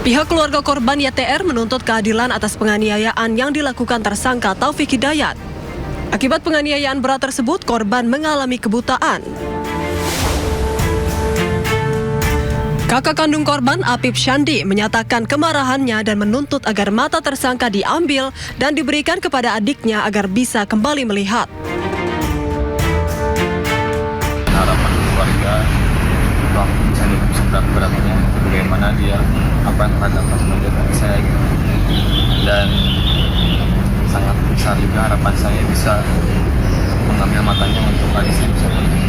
Pihak keluarga korban YTR menuntut keadilan atas penganiayaan yang dilakukan tersangka Taufik Hidayat. Akibat penganiayaan berat tersebut, korban mengalami kebutaan. Kakak kandung korban, Apip Syandi, menyatakan kemarahannya dan menuntut agar mata tersangka diambil dan diberikan kepada adiknya agar bisa kembali melihat. Harapan keluarga waktu bisa dihukum seberat-beratnya, bagaimana dia apa yang telah dapat sebagai saya gitu. Dan sangat besar juga harapan saya bisa mengambil matanya untuk adik saya bisa melihat.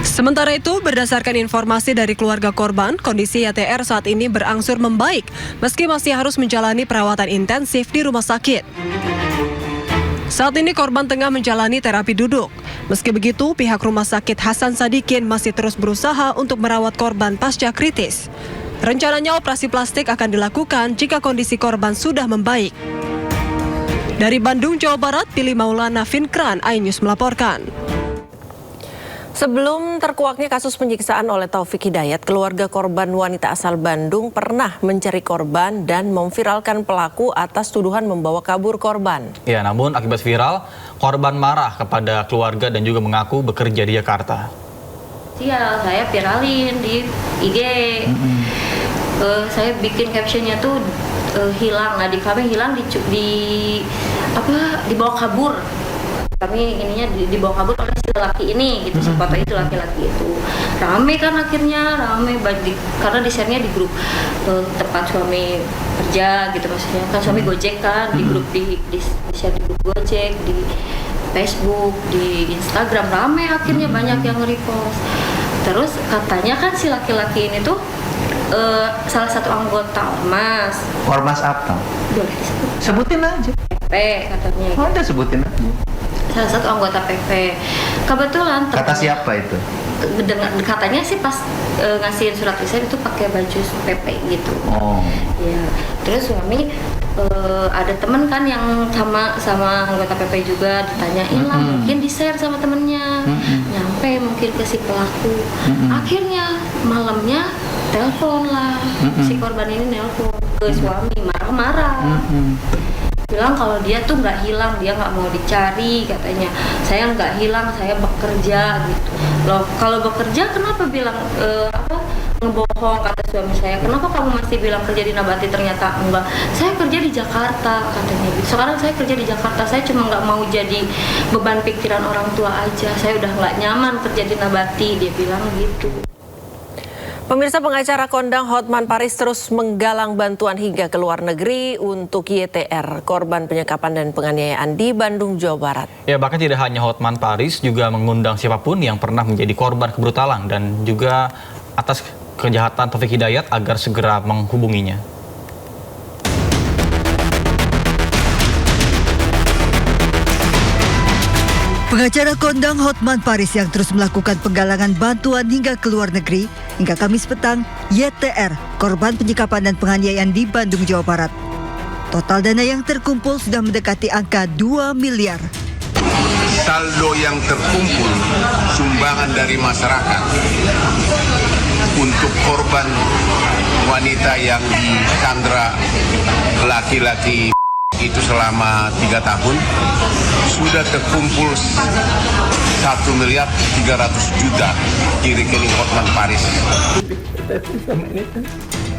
Sementara itu, berdasarkan informasi dari keluarga korban, kondisi YTR saat ini berangsur membaik meski masih harus menjalani perawatan intensif di rumah sakit. Saat ini korban tengah menjalani terapi duduk. Meski begitu, pihak rumah sakit Hasan Sadikin masih terus berusaha untuk merawat korban pasca kritis. Rencananya operasi plastik akan dilakukan jika kondisi korban sudah membaik. Dari Bandung, Jawa Barat, Pilih Maulana Finkran, iNews melaporkan. Sebelum terkuaknya kasus penyiksaan oleh Taufik Hidayat, keluarga korban wanita asal Bandung pernah mencari korban dan memviralkan pelaku atas tuduhan membawa kabur korban. Ya, namun akibat viral, korban marah kepada keluarga dan juga mengaku bekerja di Jakarta. Ya, saya viralin di IG. Saya bikin captionnya tuh hilang. Nah, kami hilang dibawa kabur. Kami ininya dibawa kabur oleh si laki ini gitu, si foto itu laki-laki itu. Rame kan akhirnya, karena di-share-nya di grup tempat suami kerja gitu, maksudnya kan suami Gojek kan, di grup di-share di grup Gojek, di Facebook, di Instagram, rame akhirnya banyak yang nge-repost. Terus katanya kan si laki-laki ini tuh salah satu anggota Ormas. Ormas apa? Boleh disebut? Sebutin aja. PP katanya. Oh, udah sebutin aja. Salah satu anggota PP. Kebetulan kata siapa itu? Katanya sih pas ngasihin surat resign itu pakai baju PP gitu. Oh. Ya. Terus suami ada temen kan yang sama anggota PP juga, ditanyain lah, mungkin di-share sama temennya, nyampe mungkin ke si pelaku. Akhirnya malamnya telepon lah, si korban ini nelpon ke suami, marah-marah. Bilang kalau dia tuh nggak hilang, dia nggak mau dicari katanya. Saya nggak hilang, saya bekerja gitu. Loh, kalau bekerja kenapa bilang ngebohong, kata suami saya. Kenapa kamu masih bilang kerja di Nabati, ternyata enggak. Saya kerja di Jakarta katanya gitu. Sekarang saya kerja di Jakarta, saya cuma nggak mau jadi beban pikiran orang tua aja. Saya udah nggak nyaman kerja di Nabati, dia bilang gitu. Pemirsa, pengacara kondang Hotman Paris terus menggalang bantuan hingga ke luar negeri untuk YTR, korban penyekapan dan penganiayaan di Bandung, Jawa Barat. Ya, bahkan tidak hanya Hotman Paris, juga mengundang siapapun yang pernah menjadi korban kebrutalan dan juga atas kejahatan Taufik Hidayat agar segera menghubunginya. Pengacara kondang Hotman Paris yang terus melakukan penggalangan bantuan hingga ke luar negeri, hingga Kamis petang, YTR, korban penyekapan dan penganiayaan di Bandung, Jawa Barat. Total dana yang terkumpul sudah mendekati angka 2 miliar. Saldo yang terkumpul, sumbangan dari masyarakat untuk korban wanita yang disandra laki-laki itu selama 3 tahun sudah terkumpul 1 miliar 300 juta di rekening Hotman Paris.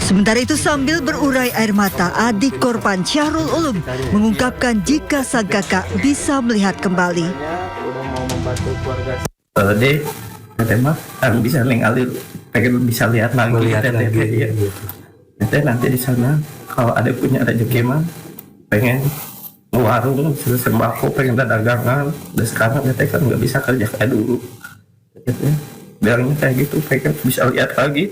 Sementara itu, sambil berurai air mata, adik korban Syahrul Ulum mengungkapkan jika sang kakak bisa melihat kembali. Dek, mah bisa ngalir, pengen bisa lihat lagi. Nanti di sana kalau ada punya rezeki mah pengen warung, sembako, pengen ada dagangan. Dan sekarang kan nggak bisa kerja kayak dulu. Bilangnya kayak gitu, pengen bisa lihat lagi.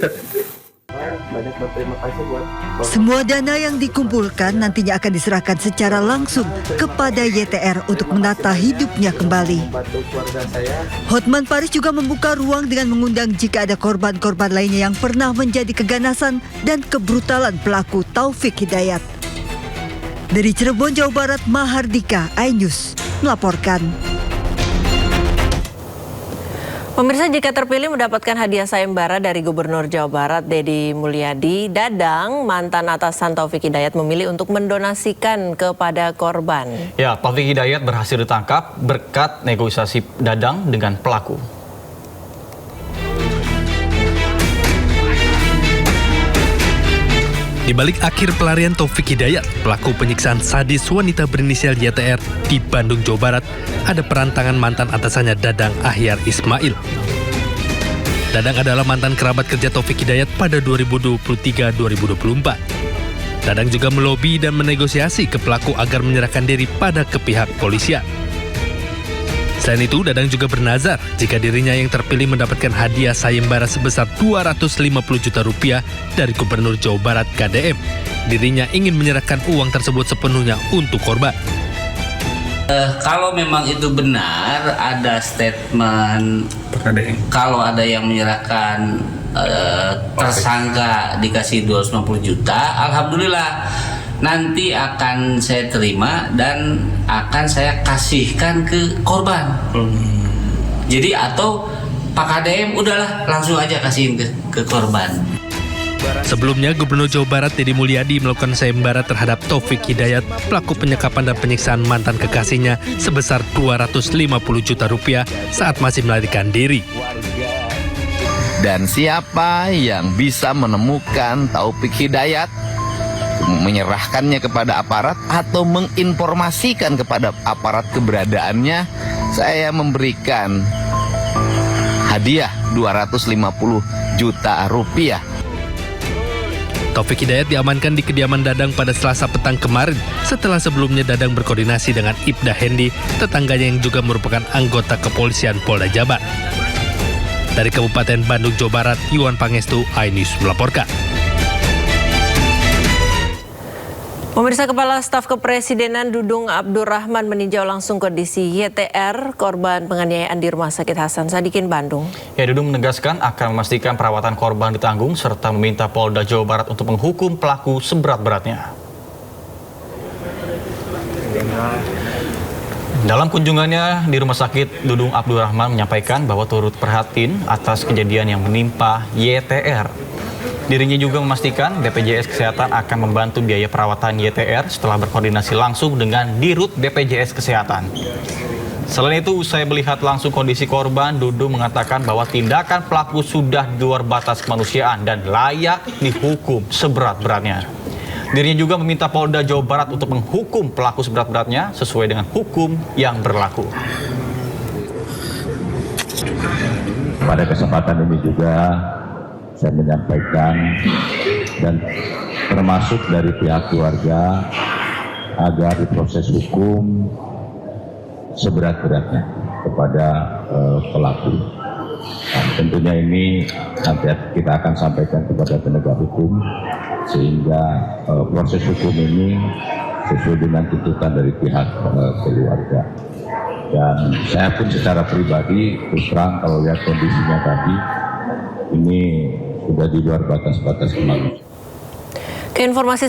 Banyak berterima kasih buat semua dana yang dikumpulkan nantinya akan diserahkan secara langsung kepada YTR untuk menata hidupnya kembali. Hotman Paris juga membuka ruang dengan mengundang jika ada korban-korban lainnya yang pernah menjadi keganasan dan kebrutalan pelaku Taufik Hidayat. Dari Cirebon, Jawa Barat, Mahardika, iNews melaporkan. Pemirsa, jika terpilih mendapatkan hadiah sayembara dari Gubernur Jawa Barat Deddy Mulyadi, Dadang, mantan atasan Taufik Hidayat memilih untuk mendonasikan kepada korban. Ya, Taufik Hidayat berhasil ditangkap berkat negosiasi Dadang dengan pelaku. Di balik akhir pelarian Taufik Hidayat, pelaku penyiksaan sadis wanita berinisial YTR di Bandung, Jawa Barat, ada peran tangan mantan atasannya Dadang Ahyar Ismail. Dadang adalah mantan kerabat kerja Taufik Hidayat pada 2023-2024. Dadang juga melobi dan menegosiasi ke pelaku agar menyerahkan diri pada ke pihak polisian. Selain itu, Dadang juga bernazar jika dirinya yang terpilih mendapatkan hadiah sayembara sebesar 250 juta rupiah dari Gubernur Jawa Barat KDM. Dirinya ingin menyerahkan uang tersebut sepenuhnya untuk korban. Kalau memang itu benar, ada statement kalau ada yang menyerahkan tersangka dikasih 250 juta, alhamdulillah. Nanti akan saya terima dan akan saya kasihkan ke korban. Jadi atau Pak KDM udahlah langsung aja kasihin ke korban. Sebelumnya, Gubernur Jawa Barat Deddy Mulyadi melakukan sayembara terhadap Taufik Hidayat, pelaku penyekapan dan penyiksaan mantan kekasihnya sebesar 250 juta rupiah saat masih melarikan diri. Dan siapa yang bisa menemukan Taufik Hidayat, menyerahkannya kepada aparat atau menginformasikan kepada aparat keberadaannya, saya memberikan hadiah 250 juta rupiah. Taufik Hidayat diamankan di kediaman Dadang pada Selasa petang kemarin setelah sebelumnya Dadang berkoordinasi dengan Ibda Hendi, tetangganya yang juga merupakan anggota kepolisian Polda Jabar. Dari Kabupaten Bandung, Jawa Barat, Yuan Pangestu, iNews melaporkan. Pemirsa, Kepala Staf Kepresidenan Dudung Abdurrahman meninjau langsung kondisi YTR, korban penganiayaan di Rumah Sakit Hasan Sadikin, Bandung. Ya, Dudung menegaskan akan memastikan perawatan korban ditanggung serta meminta Polda Jawa Barat untuk menghukum pelaku seberat-beratnya. Dalam kunjungannya di Rumah Sakit, Dudung Abdurrahman menyampaikan bahwa turut prihatin atas kejadian yang menimpa YTR. Dirinya juga memastikan BPJS Kesehatan akan membantu biaya perawatan YTR setelah berkoordinasi langsung dengan Dirut BPJS Kesehatan. Selain itu, usai melihat langsung kondisi korban, Dudung mengatakan bahwa tindakan pelaku sudah di luar batas kemanusiaan dan layak dihukum seberat-beratnya. Dirinya juga meminta Polda Jawa Barat untuk menghukum pelaku seberat-beratnya sesuai dengan hukum yang berlaku. Pada kesempatan ini juga saya menyampaikan dan termasuk dari pihak keluarga agar diproses hukum seberat-beratnya kepada pelaku. Nah, tentunya ini nanti kita akan sampaikan kepada penegak hukum sehingga proses hukum ini sesuai dengan tuntutan dari pihak keluarga. Dan saya pun secara pribadi terus terang kalau lihat kondisinya tadi ini sudah di luar batas-batas kemanusiaan. Ke informasi